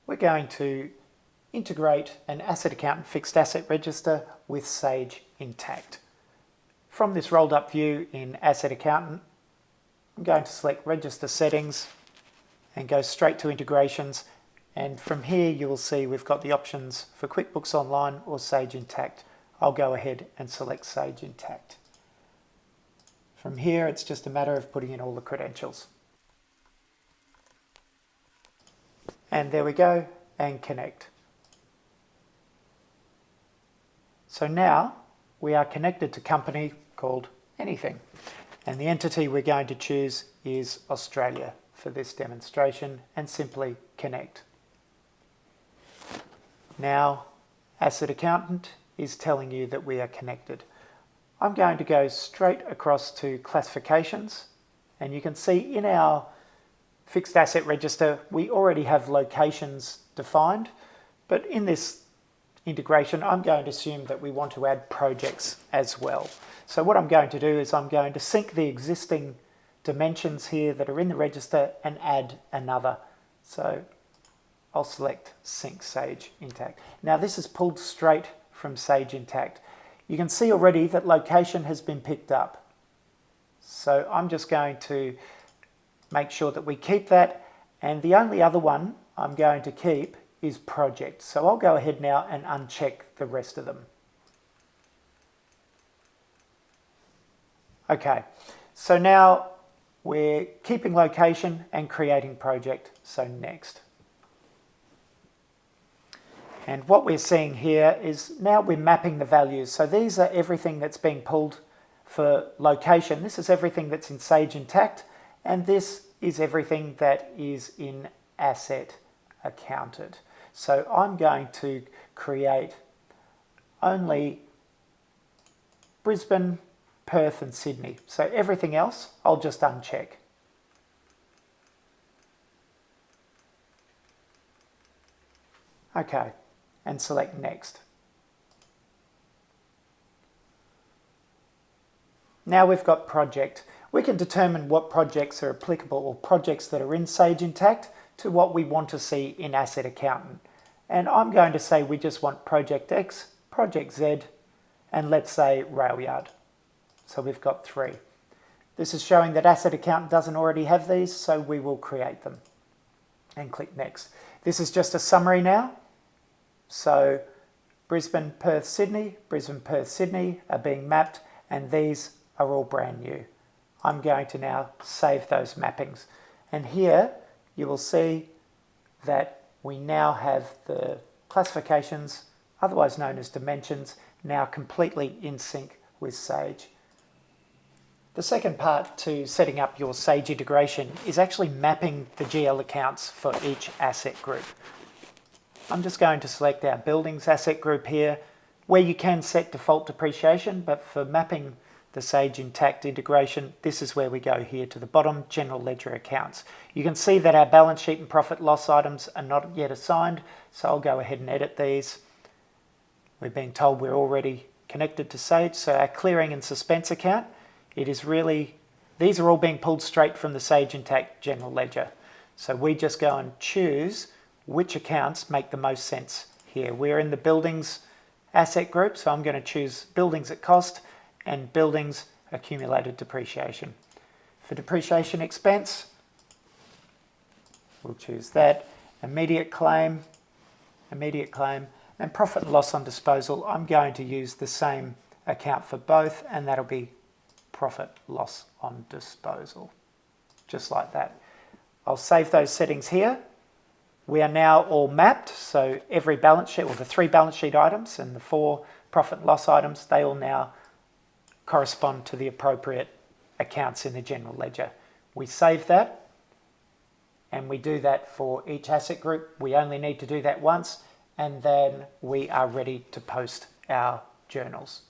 we're going to integrate an AssetAccountant fixed asset register with Sage Intacct. From this rolled up view in AssetAccountant, I'm going to select Register Settings and go straight to Integrations, and from here you will see we've got the options for QuickBooks Online or Sage Intacct. I'll go ahead and select Sage Intacct. From here it's just a matter of putting in all the credentials. And there we go, and connect. So now we are connected to a company called Anything, and the entity we're going to choose is Australia for this demonstration, and simply connect. Now AssetAccountant is telling you that we are connected. I'm going to go straight across to classifications, and you can see in our fixed asset register we already have locations defined, but in this integration I'm going to assume that we want to add projects as well. So what I'm going to do is I'm going to sync the existing dimensions here that are in the register and add another. So I'll select Sync Sage Intacct. Now this is pulled straight from Sage Intacct. You can see already that location has been picked up. So I'm just going to make sure that we keep that, and the only other one I'm going to keep is project. So I'll go ahead now and uncheck the rest of them. Okay, so now we're keeping location and creating project, so next. And what we're seeing here is now we're mapping the values. So these are everything that's being pulled for location. This is everything that's in Sage Intacct, and this is everything that is in AssetAccountant. So I'm going to create only Brisbane, Perth and Sydney. So everything else I'll just uncheck. Okay, and select Next. Now we've got project. We can determine what projects are applicable, or projects that are in Sage Intacct, to what we want to see in AssetAccountant. And I'm going to say we just want Project X, Project Z, and let's say Rail Yard. So we've got 3. This is showing that AssetAccountant doesn't already have these, so we will create them. And click Next. This is just a summary now. So Brisbane, Perth, Sydney are being mapped, and these are all brand new. I'm going to now save those mappings. And here you will see that we now have the classifications, otherwise known as dimensions, now completely in sync with Sage. The second part to setting up your Sage integration is actually mapping the GL accounts for each asset group. I'm just going to select our buildings asset group here, where you can set default depreciation, but for mapping the Sage Intacct integration, this is where we go here to the bottom, General Ledger Accounts. You can see that our balance sheet and profit loss items are not yet assigned, so I'll go ahead and edit these. We're being told we're already connected to Sage, so our clearing and suspense account, these are all being pulled straight from the Sage Intacct General Ledger. So we just go and choose which accounts make the most sense here. We're in the buildings asset group, so I'm going to choose buildings at cost and buildings accumulated depreciation. For depreciation expense, we'll choose that. Immediate claim, and profit and loss on disposal, I'm going to use the same account for both, and that'll be profit loss on disposal, just like that. I'll save those settings here. We are now all mapped, so every balance sheet, or the 3 balance sheet items and the 4 profit and loss items, they all now correspond to the appropriate accounts in the general ledger. We save that, and we do that for each asset group. We only need to do that once, and then we are ready to post our journals.